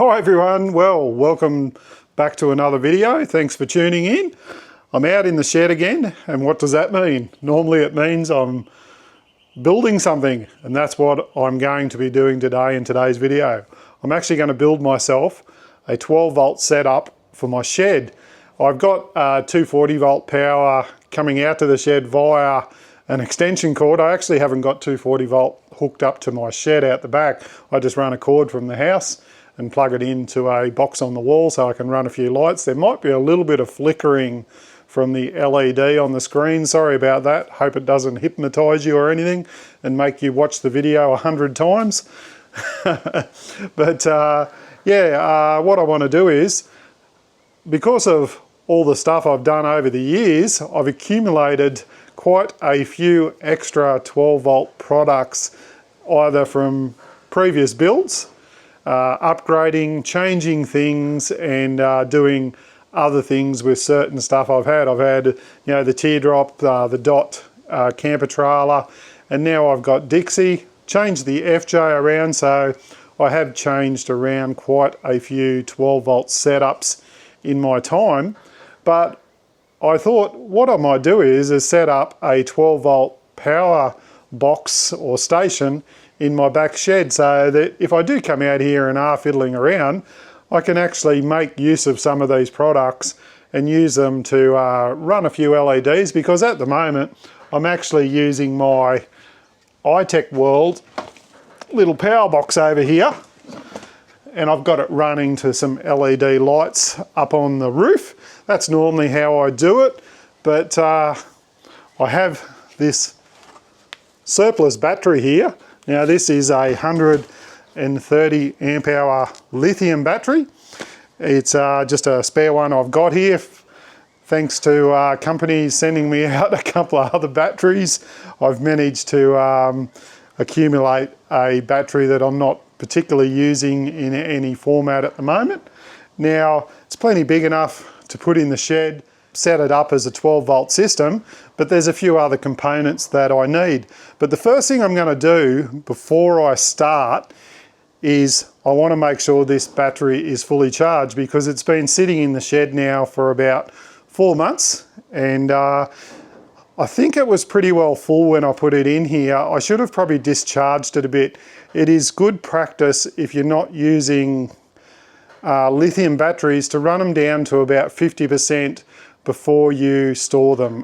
Hi everyone, well, welcome back to another video. Thanks for tuning in. I'm out in the shed again, and what does that mean? Normally it means I'm building something, and that's what I'm going to be doing today in today's video. I'm actually going to build myself a 12 volt setup for my shed. I've got 240 volt power coming out to the shed via an extension cord. I actually haven't got 240 volt hooked up to my shed out the back. I just run a cord from the house and plug it into a box on the wall so I can run a few lights. There might be a little bit of flickering from the LED on the screen. Sorry about that. Hope it doesn't hypnotize you or anything and make you watch the video 100 times. But what I want to do is, because of all the stuff I've done over the years, I've accumulated quite a few extra 12 volt products, either from previous builds, upgrading, changing things, and doing other things with certain stuff I've had. I've had, you know, the teardrop, the dot camper trailer, and now I've got Dixie. Changed the FJ around, so I have changed around quite a few 12 volt setups in my time. But I thought what I might do is set up a 12 volt power box or station in my back shed, so that if I do come out here and are fiddling around, I can actually make use of some of these products and use them to run a few LEDs, because at the moment I'm actually using my iTech World little power box over here, and I've got it running to some LED lights up on the roof. That's normally how I do it, but I have this surplus battery here. Now this is a 130 amp hour lithium battery. It's just a spare one I've got here. Thanks to companies sending me out a couple of other batteries, I've managed to accumulate a battery that I'm not particularly using in any format at the moment. Now, it's plenty big enough to put in the shed, set it up as a 12 volt system, but there's a few other components that I need. But the first thing I'm going to do before I start is I want to make sure this battery is fully charged, because it's been sitting in the shed now for about 4 months, and I think it was pretty well full when I put it in here. I should have probably discharged it a bit. It is good practice, if you're not using lithium batteries, to run them down to about 50% before you store them.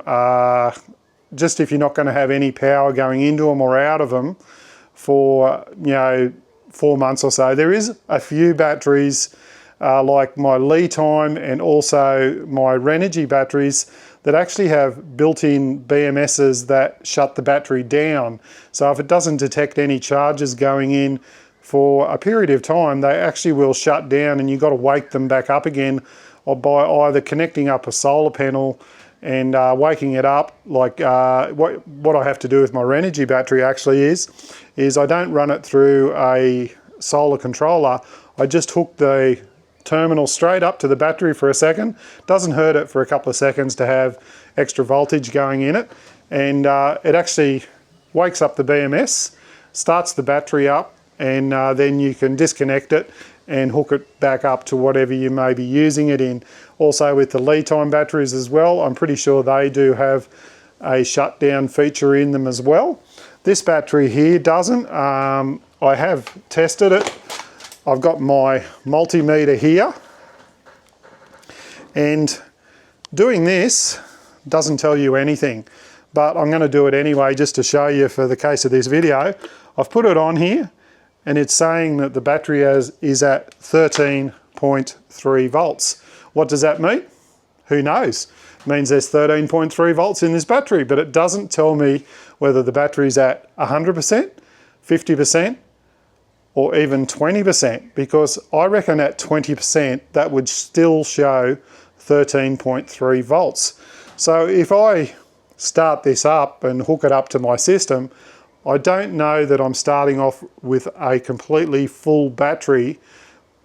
Just if you're not going to have any power going into them or out of them for 4 months or so. There is a few batteries like my lithium and also my Renogy batteries that actually have built-in BMSs that shut the battery down. So if it doesn't detect any charges going in for a period of time, they actually will shut down, and you've got to wake them back up again, or by either connecting up a solar panel and waking it up. Like what I have to do with my Renogy battery actually is I don't run it through a solar controller. I just hook the terminal straight up to the battery for a second. Doesn't hurt it for a couple of seconds to have extra voltage going in it, and it actually wakes up the BMS, starts the battery up, and then you can disconnect it and hook it back up to whatever you may be using it in. Also with the lithium batteries as well, I'm pretty sure they do have a shutdown feature in them as well. This battery here doesn't. I have tested it. I've got my multimeter here, and doing this doesn't tell you anything, but I'm going to do it anyway just to show you for the case of this video. I've put it on here, and it's saying that the battery is at 13.3 volts. What does that mean? Who knows? It means there's 13.3 volts in this battery, but it doesn't tell me whether the battery's at 100%, 50%, or even 20%, because I reckon at 20% that would still show 13.3 volts. So if I start this up and hook it up to my system, I don't know that I'm starting off with a completely full battery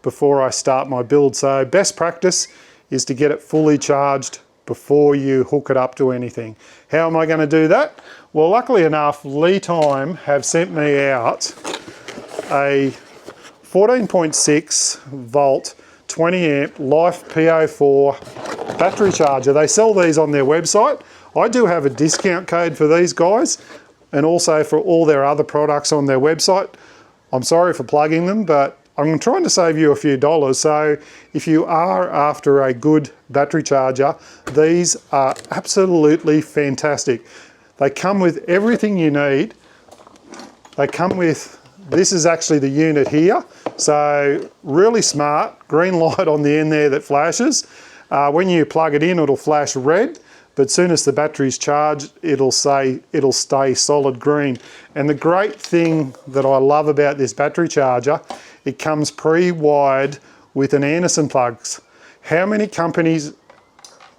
before I start my build. So best practice is to get it fully charged before you hook it up to anything. How am I going to do that? Well, luckily enough, lithium have sent me out a 14.6 volt, 20 amp Life PO4 battery charger. They sell these on their website. I do have a discount code for these guys and also for all their other products on their website. I'm sorry for plugging them, but I'm trying to save you a few dollars. So if you are after a good battery charger, these are absolutely fantastic. They come with everything you need. They come with, this is actually the unit here. So really smart, green light on the end there that flashes. When you plug it in, it'll flash red, but as soon as the battery's charged, it'll stay solid green. And the great thing that I love about this battery charger, it comes pre-wired with an Anderson plugs. How many companies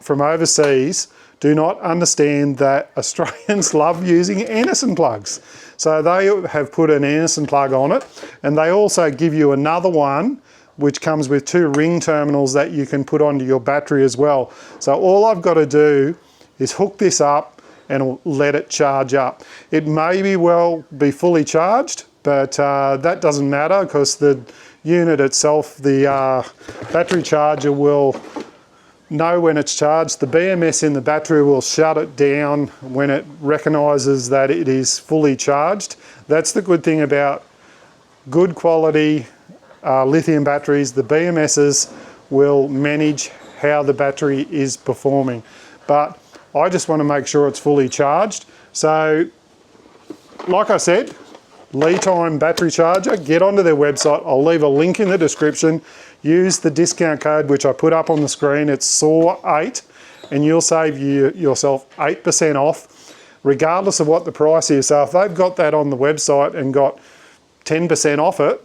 from overseas do not understand that Australians love using Anderson plugs? So they have put an Anderson plug on it, and they also give you another one which comes with 2 ring terminals that you can put onto your battery as well. So all I've got to do is hook this up and let it charge up. It may well be fully charged, but that doesn't matter because the unit itself, the battery charger, will know when it's charged. The BMS in the battery will shut it down when it recognises that it is fully charged. That's the good thing about good quality lithium batteries. The BMSs will manage how the battery is performing. But I just want to make sure it's fully charged. So, like I said, Li-Time battery charger, get onto their website. I'll leave a link in the description. Use the discount code which I put up on the screen. It's SAW8, and you'll save yourself 8% off, regardless of what the price is. So if they've got that on the website and got 10% off it,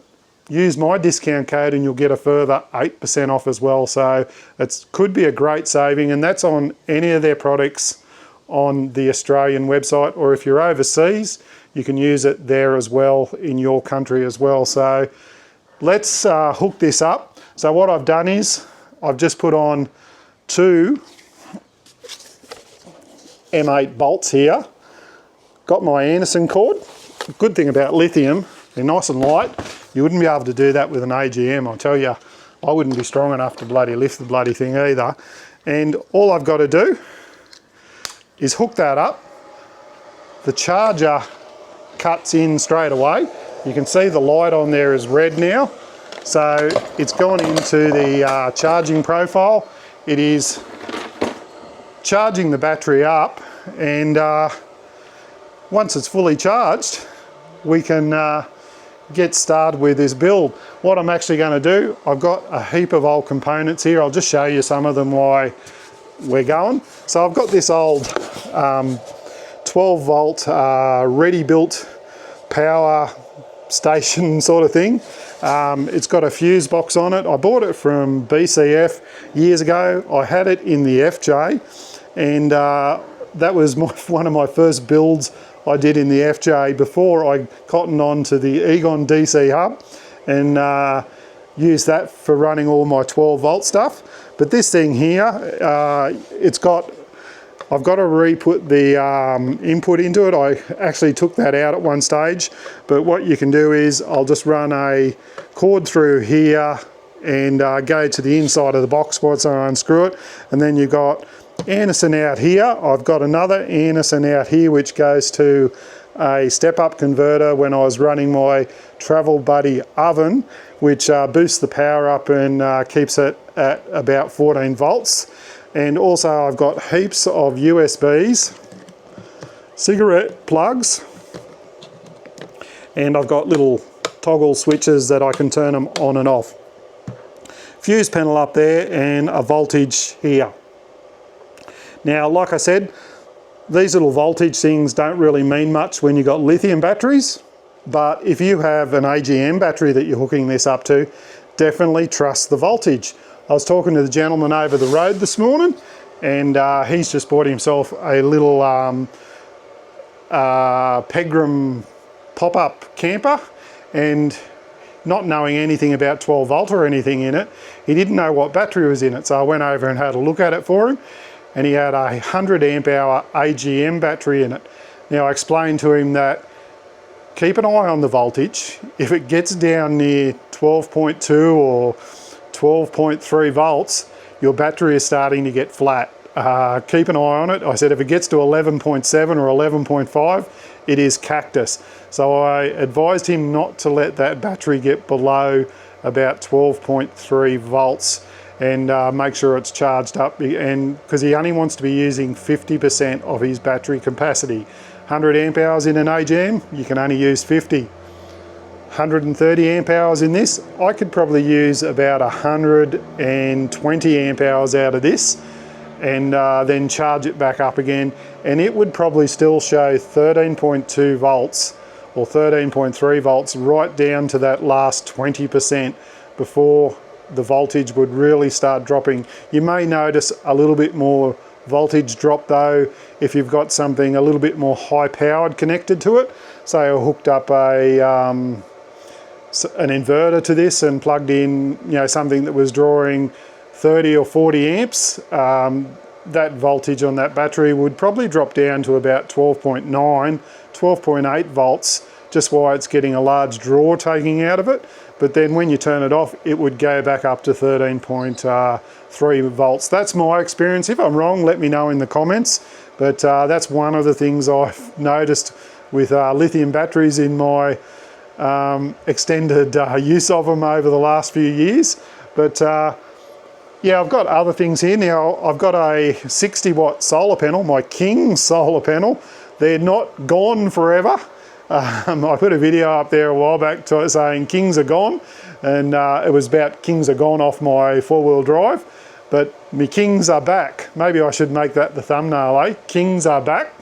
use my discount code and you'll get a further 8% off as well. So it could be a great saving, and that's on any of their products on the Australian website, or if you're overseas, you can use it there as well in your country as well. So let's hook this up. So what I've done is I've just put on 2 M8 bolts here. Got my Anderson cord. Good thing about lithium, they're nice and light. You wouldn't be able to do that with an AGM. I'll tell you, I wouldn't be strong enough to bloody lift the bloody thing either. And all I've got to do is hook that up. The charger cuts in straight away. You can see the light on there is red now. So it's gone into the charging profile. It is charging the battery up, and once it's fully charged, we can get started with this build. What I'm actually going to do, I've got a heap of old components here. I'll just show you some of them while we're going. So I've got this old 12 volt ready built power station sort of thing. It's got a fuse box on it. I bought it from BCF years ago. I had it in the FJ, and that was one of my first builds I did in the FJ before I cottoned on to the Egon DC hub and used that for running all my 12 volt stuff. But this thing here, I've got to re-put the input into it. I actually took that out at one stage, but what you can do is I'll just run a cord through here and go to the inside of the box once I unscrew it, and then you've got Anderson out here. I've got another Anderson out here which goes to a step-up converter when I was running my Travel Buddy oven, which boosts the power up and keeps it at about 14 volts. And also I've got heaps of USBs, cigarette plugs, and I've got little toggle switches that I can turn them on and off. Fuse panel up there and a voltage here. Now, like I said, these little voltage things don't really mean much when you've got lithium batteries, but if you have an AGM battery that you're hooking this up to, definitely trust the voltage. I was talking to the gentleman over the road this morning, and he's just bought himself a little Pegram pop-up camper, and not knowing anything about 12 volt or anything in it, he didn't know what battery was in it. So I went over and had a look at it for him, and he had a 100 amp hour AGM battery in it. Now I explained to him that keep an eye on the voltage. If it gets down near 12.2 or 12.3 volts, your battery is starting to get flat. Keep an eye on it. I said if it gets to 11.7 or 11.5, it is cactus. So I advised him not to let that battery get below about 12.3 volts and make sure it's charged up, and because he only wants to be using 50% of his battery capacity. 100 amp hours in an AGM, you can only use 50. 130 amp hours in this, I could probably use about 120 amp hours out of this, and then charge it back up again, and it would probably still show 13.2 volts or 13.3 volts right down to that last 20% before the voltage would really start dropping. You may notice a little bit more voltage drop though if you've got something a little bit more high powered connected to it. Say I hooked up an inverter to this and plugged in, you know, something that was drawing 30 or 40 amps, that voltage on that battery would probably drop down to about 12.9, 12.8 volts, just why it's getting a large draw taking out of it. But then when you turn it off, it would go back up to 13.3 volts. That's my experience. If I'm wrong, let me know in the comments. But that's one of the things I've noticed with lithium batteries in my extended use of them over the last few years. But yeah, I've got other things here. Now, I've got a 60 watt solar panel, my King solar panel. They're not gone forever. I put a video up there a while back saying Kings are gone, and it was about Kings are gone off my 4-wheel drive, but my Kings are back. Maybe I should make that the thumbnail, eh? Kings are back.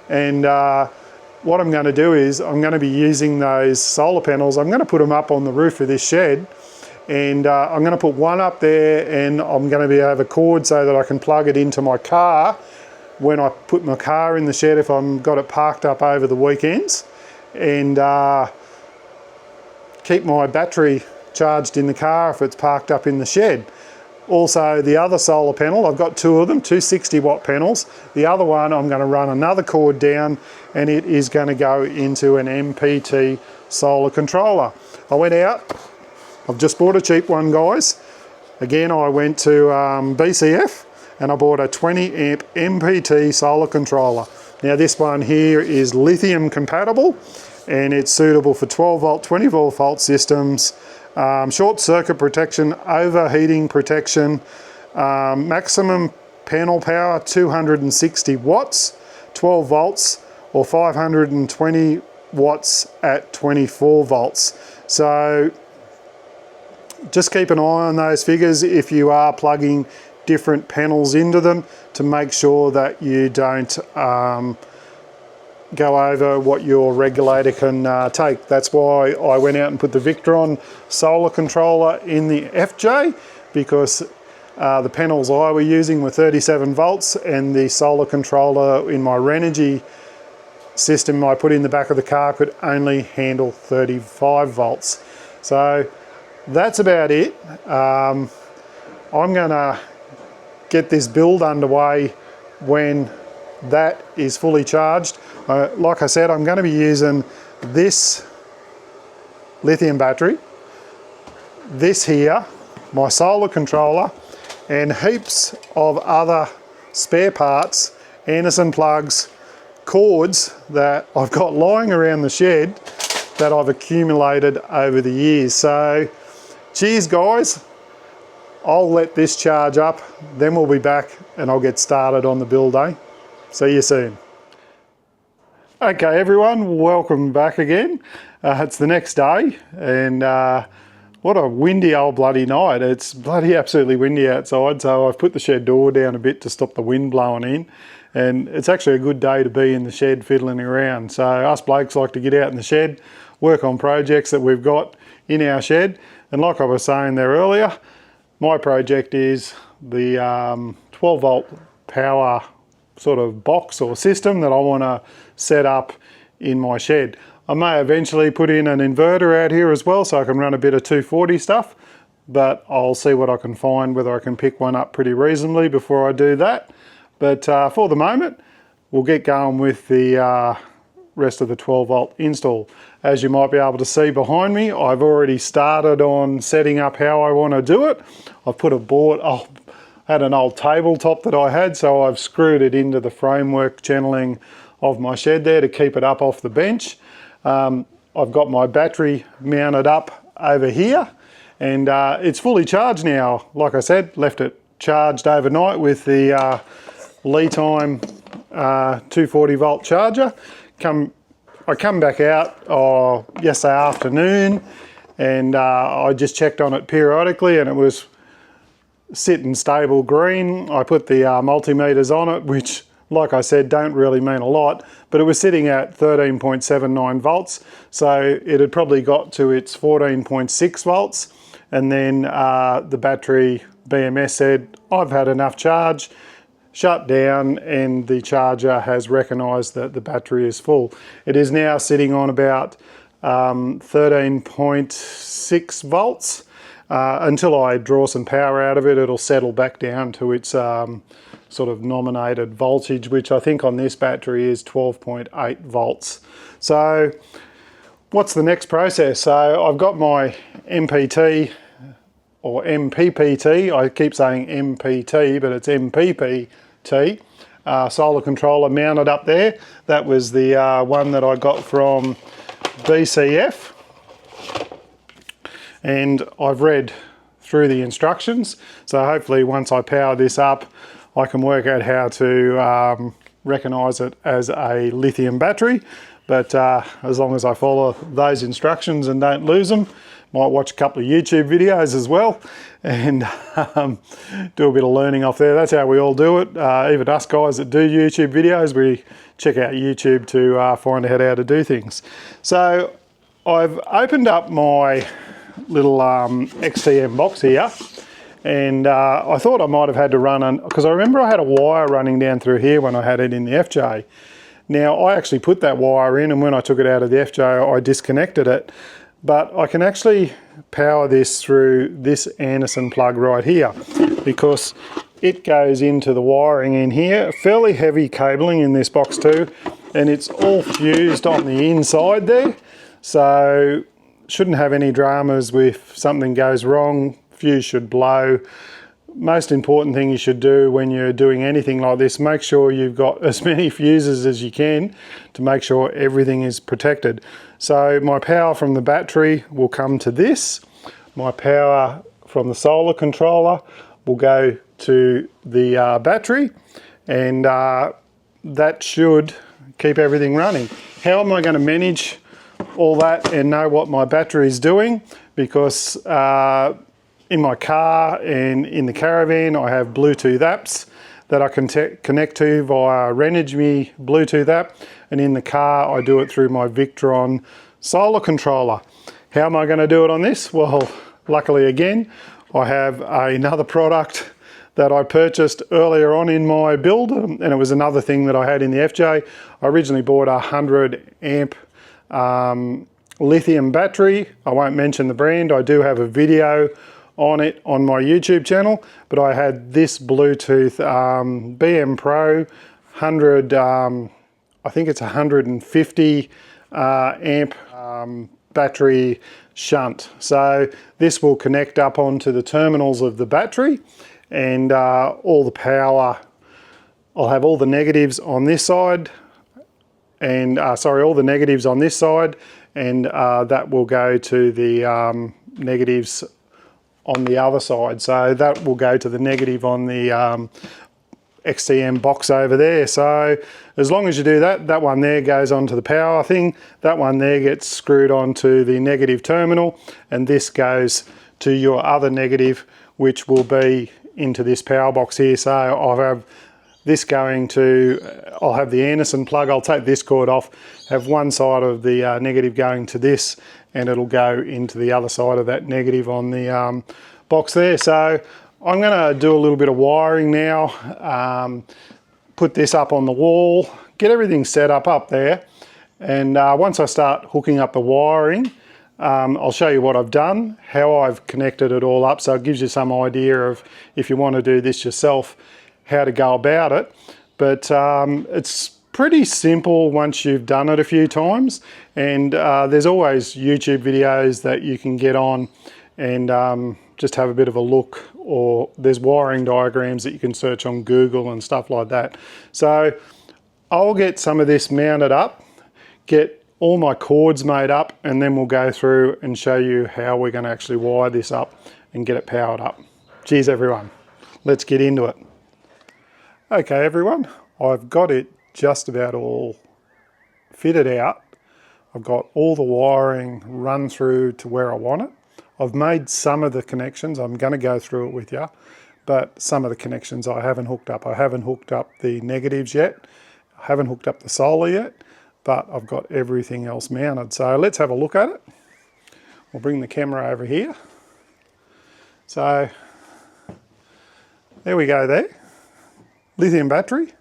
And what I'm going to do is I'm going to be using those solar panels. I'm going to put them up on the roof of this shed, and I'm going to put one up there, and I'm going to have a cord so that I can plug it into my car when I put my car in the shed if I've got it parked up over the weekends, and keep my battery charged in the car if it's parked up in the shed. Also, the other solar panel, I've got two of them, two 60 watt panels. The other one, I'm going to run another cord down, and it is going to go into an MPT solar controller. I went out, I've just bought a cheap one, guys. Again, I went to BCF and I bought a 20 amp MPT solar controller. Now this one here is lithium compatible, and it's suitable for 12 volt, 24 volt systems, short circuit protection, overheating protection, maximum panel power 260 watts, 12 volts, or 520 watts at 24 volts. So just keep an eye on those figures if you are plugging different panels into them to make sure that you don't go over what your regulator can take. That's why I went out and put the Victron solar controller in the FJ, because the panels I were using were 37 volts, and the solar controller in my Renogy system I put in the back of the car could only handle 35 volts. So that's about it. I'm gonna get this build underway when that is fully charged. Like I said, I'm going to be using this lithium battery, this here, my solar controller, and heaps of other spare parts, Anderson plugs, cords that I've got lying around the shed that I've accumulated over the years. So cheers guys, I'll let this charge up, then we'll be back and I'll get started on the build, eh? See you soon. Okay everyone, welcome back again. It's the next day, and what a windy old bloody night. It's bloody absolutely windy outside, so I've put the shed door down a bit to stop the wind blowing in, and it's actually a good day to be in the shed fiddling around. So us blokes like to get out in the shed, work on projects that we've got in our shed, and like I was saying there earlier, my project is the 12 volt power sort of box or system that I want to set up in my shed. I may eventually put in an inverter out here as well so I can run a bit of 240 stuff, but I'll see what I can find, whether I can pick one up pretty reasonably before I do that. But for the moment, we'll get going with the rest of the 12 volt install. As you might be able to see behind me, I've already started on setting up how I want to do it. I've put a board, I had an old tabletop that I had, so I've screwed it into the framework channeling of my shed there to keep it up off the bench. I've got my battery mounted up over here, and it's fully charged now. Like I said, left it charged overnight with the lithium 240 volt charger. I come back out yesterday afternoon, and I just checked on it periodically, and it was sitting stable green. I put the multimeters on it, which, like I said, don't really mean a lot, but it was sitting at 13.79 volts. So it had probably got to its 14.6 volts. And then the battery BMS said, I've had enough charge, shut down, and the charger has recognised that the battery is full. It is now sitting on about 13.6 volts. Until I draw some power out of it, it'll settle back down to its sort of nominated voltage, which I think on this battery is 12.8 volts. So what's the next process? So I've got my MPT or MPPT, I keep saying MPT, but it's MPPT, solar controller mounted up there. That was the one that I got from BCF. And I've read through the instructions, so hopefully once I power this up, I can work out how to recognise it as a lithium battery. But as long as I follow those instructions and don't lose them, might watch a couple of YouTube videos as well, and do a bit of learning off there. That's how we all do it. Even us guys that do YouTube videos, we check out YouTube to find out how to do things. So I've opened up my little XTM box here, and I thought I might have had to run because I remember I had a wire running down through here when I had it in the FJ. Now I actually put that wire in, and when I took it out of the FJ I disconnected it, but I can actually power this through this Anderson plug right here, because it goes into the wiring in here. Fairly heavy cabling in this box too, and it's all fused on the inside there, so shouldn't have any dramas if something goes wrong. Fuse should blow. Most important thing you should do when you're doing anything like this, make sure you've got as many fuses as you can to make sure everything is protected. So my power from the battery will come to this. My power from the solar controller will go to the battery, and that should keep everything running. How am I going to manage all that and know what my battery is doing? Because in my car and in the caravan I have Bluetooth apps that I can connect to via Renogy Bluetooth app, and in the car I do it through my Victron solar controller. How am I going to do it on this? Well, luckily again I have another product that I purchased earlier on in my build, and it was another thing that I had in the FJ. I originally bought a 100 amp lithium battery. I won't mention the brand. I do have a video on it on my YouTube channel, but I had this Bluetooth BM Pro 100, I think it's 150 amp battery shunt. So this will connect up onto the terminals of the battery, and all the power, I'll have all the negatives on this side, and all the negatives on this side, and that will go to the negatives on the other side. So that will go to the negative on the XTM box over there. So as long as you do that, that one there goes onto the power thing, that one there gets screwed onto the negative terminal, and this goes to your other negative, which will be into this power box here. So I'll have this going to, I'll have the Anderson plug, I'll take this cord off, have one side of the negative going to this, and it'll go into the other side of that negative on the box there. So I'm going to do a little bit of wiring now, put this up on the wall, get everything set up there, and once I start hooking up the wiring, I'll show you what I've done, how I've connected it all up, so it gives you some idea of, if you want to do this yourself, how to go about it. But it's pretty simple once you've done it a few times, and there's always YouTube videos that you can get on and just have a bit of a look, or there's wiring diagrams that you can search on Google and stuff like that. So I'll get some of this mounted up, get all my cords made up, and then we'll go through and show you how we're going to actually wire this up and get it powered up. Cheers everyone, let's get into it. Okay everyone, I've got it just about all fitted out. I've got all the wiring run through to where I want it. I've made some of the connections. I'm going to go through it with you, but some of the connections I haven't hooked up. I haven't hooked up the negatives yet. I haven't hooked up the solar yet, but I've got everything else mounted. So let's have a look at it. We'll bring the camera over here. So there we go there. Lithium battery.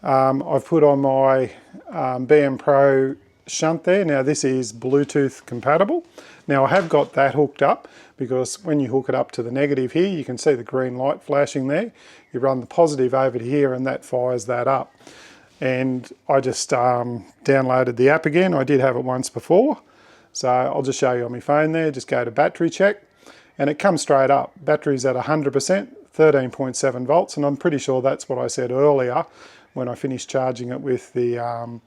I've put on my BM Pro shunt there. Now this is Bluetooth compatible. Now I have got that hooked up because when you hook it up to the negative here, you can see the green light flashing there. You run the positive over to here and that fires that up. And I just downloaded the app again. I did have it once before. So I'll just show you on my phone there. Just go to battery check and it comes straight up. Battery's at 100%, 13.7 volts. And I'm pretty sure that's what I said earlier when I finished charging it with the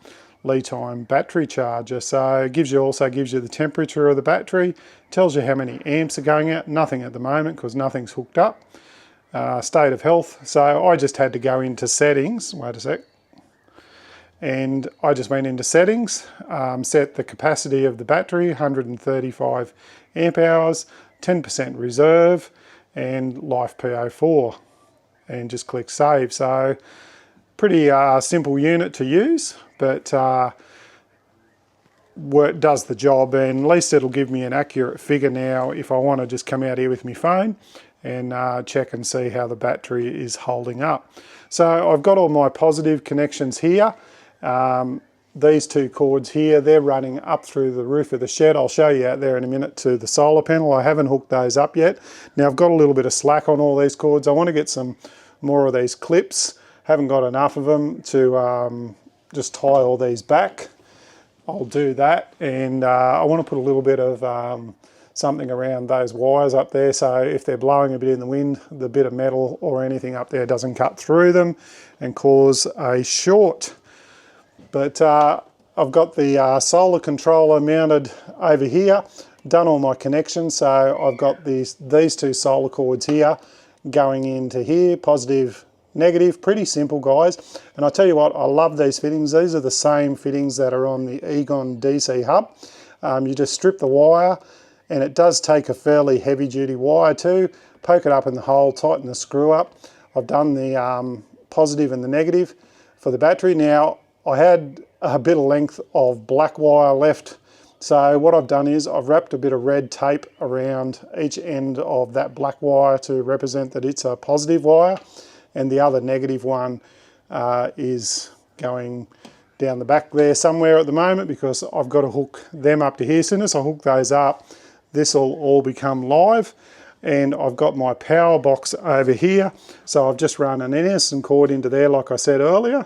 lithium battery charger. So it also gives you the temperature of the battery, tells you how many amps are going out. Nothing at the moment because nothing's hooked up. State of health. So I just had to go into settings. Wait a sec. And I just went into settings, set the capacity of the battery, 135 amp hours, 10% reserve, and life PO4, and just click save. So pretty simple unit to use, but does the job, and at least it'll give me an accurate figure now if I want to just come out here with my phone and check and see how the battery is holding up. So I've got all my positive connections here. These two cords here, they're running up through the roof of the shed. I'll show you out there in a minute to the solar panel. I haven't hooked those up yet. Now I've got a little bit of slack on all these cords. I want to get some more of these clips. Haven't got enough of them to just tie all these back. I'll do that, and I want to put a little bit of something around those wires up there, so if they're blowing a bit in the wind, the bit of metal or anything up there doesn't cut through them and cause a short. But I've got the solar controller mounted over here, done all my connections. So I've got these two solar cords here going into here, positive, negative, pretty simple guys. And I tell you what, I love these fittings. These are the same fittings that are on the Egon DC hub. You just strip the wire, and it does take a fairly heavy duty wire too. Poke it up in the hole, tighten the screw up. I've done the positive and the negative for the battery. Now, I had a bit of length of black wire left, so what I've done is I've wrapped a bit of red tape around each end of that black wire to represent that it's a positive wire, and the other negative one is going down the back there somewhere at the moment because I've got to hook them up to here. As soon as I hook those up, this will all become live. And I've got my power box over here, so I've just run an Edison cord into there like I said earlier.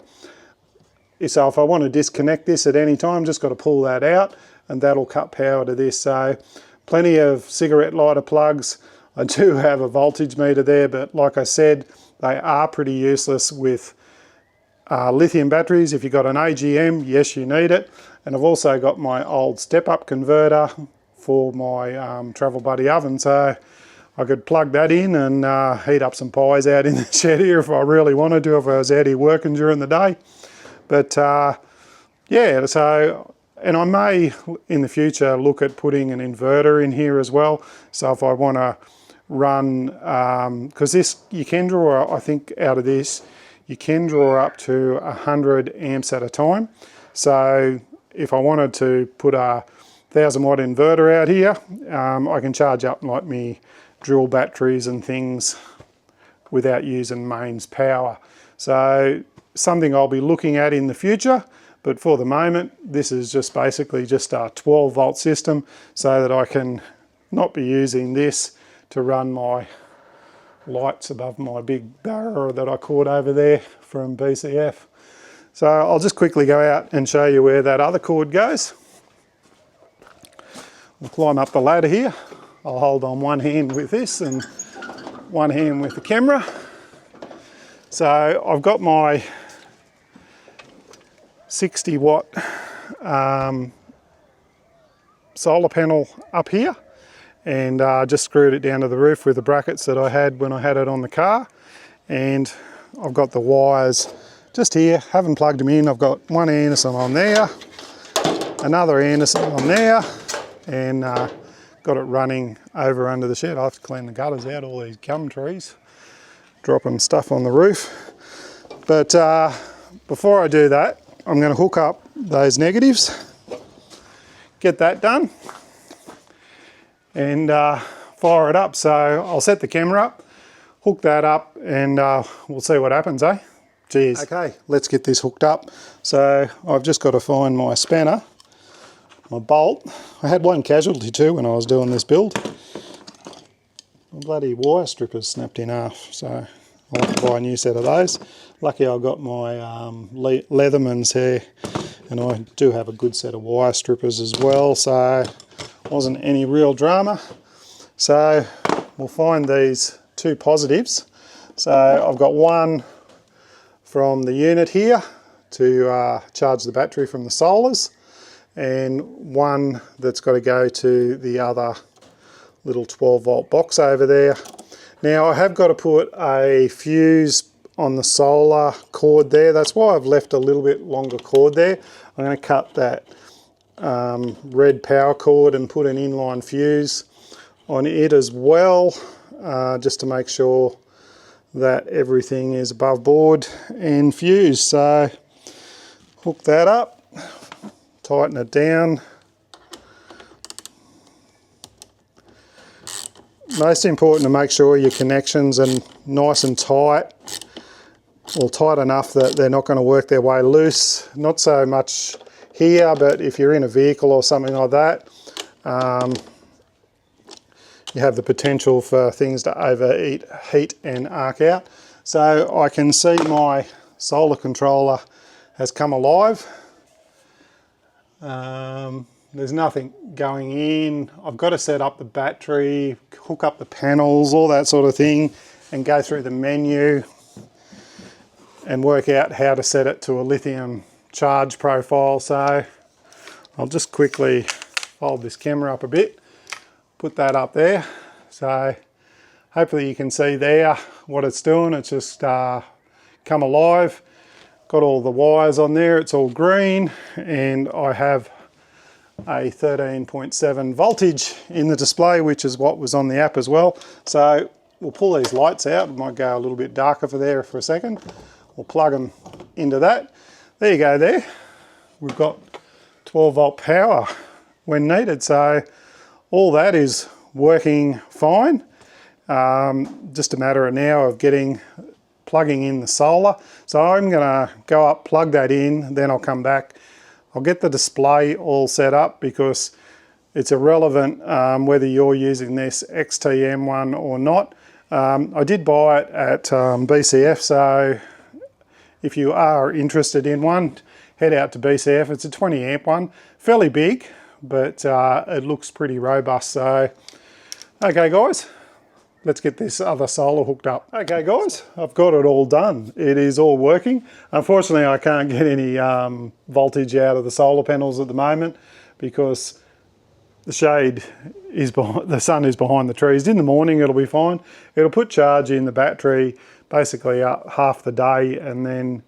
So if I want to disconnect this at any time, just got to pull that out and that'll cut power to this. So plenty of cigarette lighter plugs. I do have a voltage meter there, but like I said, they are pretty useless with lithium batteries. If you've got an AGM, yes, you need it. And I've also got my old step-up converter for my Travel Buddy oven. So I could plug that in and heat up some pies out in the shed here if I really wanted to, if I was out here working during the day. But yeah, so, and I may in the future look at putting an inverter in here as well. So if I want to run, because this, you can draw, I think out of this, you can draw up to 100 amps at a time. So if I wanted to put a 1000 watt inverter out here, I can charge up like me drill batteries and things without using mains power. So something I'll be looking at in the future, but for the moment this is just basically just a 12 volt system so that I can not be using this to run my lights above my big barrow that I caught over there from BCF. So I'll just quickly go out and show you where that other cord goes. We'll climb up the ladder here. I'll hold on one hand with this and one hand with the camera. So I've got my 60 watt solar panel up here, and just screwed it down to the roof with the brackets that I had when I had it on the car. And I've got the wires just here, haven't plugged them in. I've got one Anderson on there, another Anderson on there, and got it running over under the shed. I have to clean the gutters out, all these gum trees, dropping stuff on the roof. But before I do that, I'm going to hook up those negatives, get that done, and fire it up. So I'll set the camera up, hook that up, and we'll see what happens, eh? Cheers. Okay, let's get this hooked up. So I've just got to find my spanner, my bolt. I had one casualty too when I was doing this build. My bloody wire stripper's snapped in half, so I'll have to buy a new set of those. Lucky I got my Leatherman's here, and I do have a good set of wire strippers as well, so wasn't any real drama. So we'll find these two positives. So I've got one from the unit here to charge the battery from the solars, and one that's got to go to the other little 12 volt box over there. Now I have got to put a fuse on the solar cord there. That's why I've left a little bit longer cord there. I'm going to cut that red power cord and put an inline fuse on it as well, just to make sure that everything is above board and fused. So hook that up, tighten it down. Most important to make sure your connections are nice and tight, or tight enough that they're not going to work their way loose. Not so much here, but if you're in a vehicle or something like that, you have the potential for things to overheat and arc out. So I can see my solar controller has come alive. There's nothing going in. I've got to set up the battery, hook up the panels, all that sort of thing, and go through the menu and work out how to set it to a lithium charge profile. So I'll just quickly fold this camera up a bit, put that up there. So hopefully you can see there what it's doing. It's just come alive. Got all the wires on there, it's all green, and I have a 13.7 voltage in the display, which is what was on the app as well. So we'll pull these lights out. It might go a little bit darker for there for a second. We'll plug them into that. There you go there. We've got 12 volt power when needed. So all that is working fine. Just a matter of now of plugging in the solar. So I'm gonna go up, plug that in, then I'll come back. I'll get the display all set up because it's irrelevant whether you're using this XTM one or not. I did buy it at BCF, so if you are interested in one, head out to BCF. It's a 20 amp one, fairly big, but it looks pretty robust. So, okay guys, let's get this other solar hooked up. Okay guys, I've got it all done. It is all working. Unfortunately, I can't get any voltage out of the solar panels at the moment because the shade is behind, the sun is behind the trees. In the morning it'll be fine. It'll put charge in the battery basically half the day, and then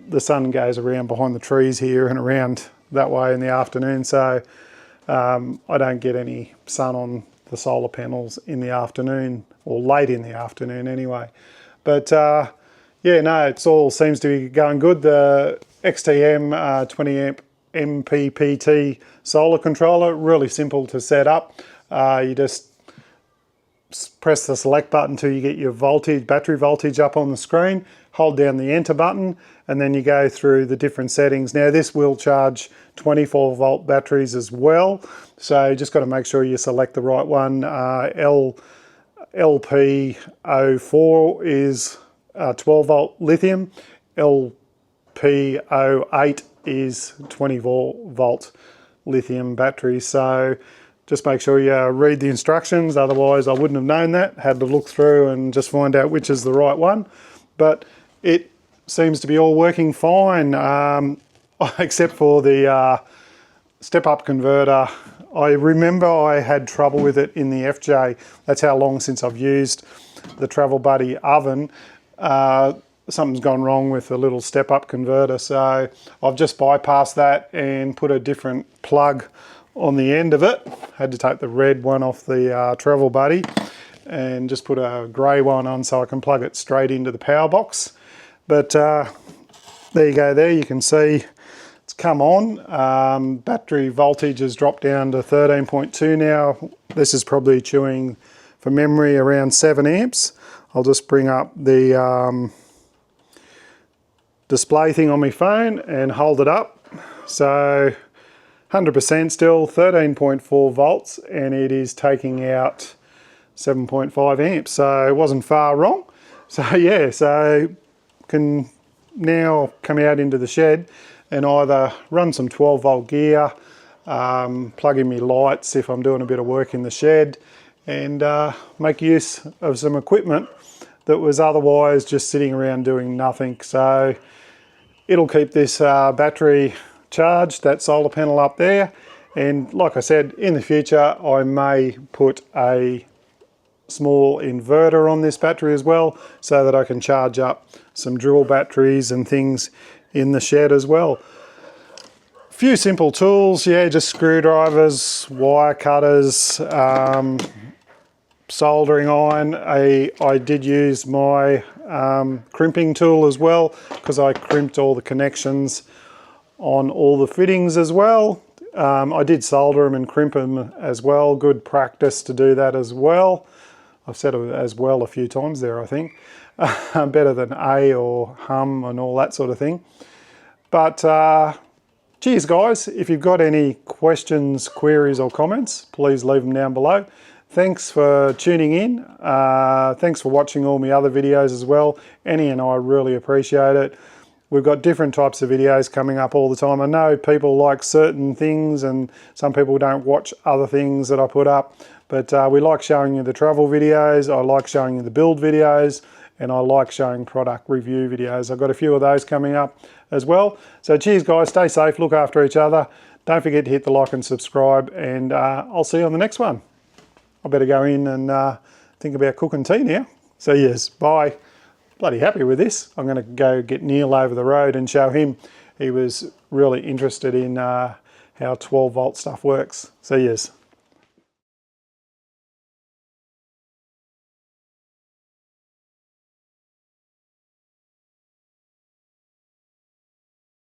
the sun goes around behind the trees here and around that way in the afternoon. So I don't get any sun on the solar panels in the afternoon, or late in the afternoon anyway. But yeah, no, it's all seems to be going good. The XTM 20 amp MPPT solar controller, really simple to set up. You just press the select button until you get your voltage, battery voltage up on the screen, hold down the enter button, and then you go through the different settings. Now this will charge 24 volt batteries as well, so you just got to make sure you select the right one. LP04 is 12 volt lithium, LP P08 is 24-volt lithium battery. So just make sure you read the instructions, otherwise I wouldn't have known that. Had to look through and just find out which is the right one. But it seems to be all working fine, except for the step-up converter. I remember I had trouble with it in the FJ. That's how long since I've used the Travel Buddy oven. Something's gone wrong with the little step-up converter, so I've just bypassed that and put a different plug on the end of it. Had to take the red one off the Travel Buddy and just put a grey one on so I can plug it straight into the power box. But there you go there, you can see it's come on. Battery voltage has dropped down to 13.2 now. This is probably chewing, for memory, around 7 amps. I'll just bring up the display thing on my phone and hold it up. So 100% still, 13.4 volts, and it is taking out 7.5 amps. So it wasn't far wrong. So yeah, so can now come out into the shed and either run some 12-volt gear, plug in my lights if I'm doing a bit of work in the shed, and make use of some equipment that was otherwise just sitting around doing nothing. So it'll keep this battery charged, that solar panel up there, and like I said, in the future I may put a small inverter on this battery as well, so that I can charge up some drill batteries and things in the shed as well. Few simple tools, yeah, just screwdrivers, wire cutters, soldering iron. I did use my crimping tool as well, because I crimped all the connections on all the fittings as well. I did solder them and crimp them as well. Good practice to do that as well. I've said it as well a few times there, I think. Better than A or hum and all that sort of thing. But cheers guys. If you've got any questions, queries or comments, please leave them down below. Thanks for tuning in. Thanks for watching all my other videos as well. Annie and I really appreciate it. We've got different types of videos coming up all the time. I know people like certain things and some people don't watch other things that I put up, but we like showing you the travel videos, I like showing you the build videos, and I like showing product review videos. I've got a few of those coming up as well. So cheers guys, stay safe, look after each other. Don't forget to hit the like and subscribe, and I'll see you on the next one. I better go in and think about cooking tea now. So yes, bye. Bloody happy with this. I'm going to go get Neil over the road and show him. He was really interested in how 12-volt stuff works. So yes.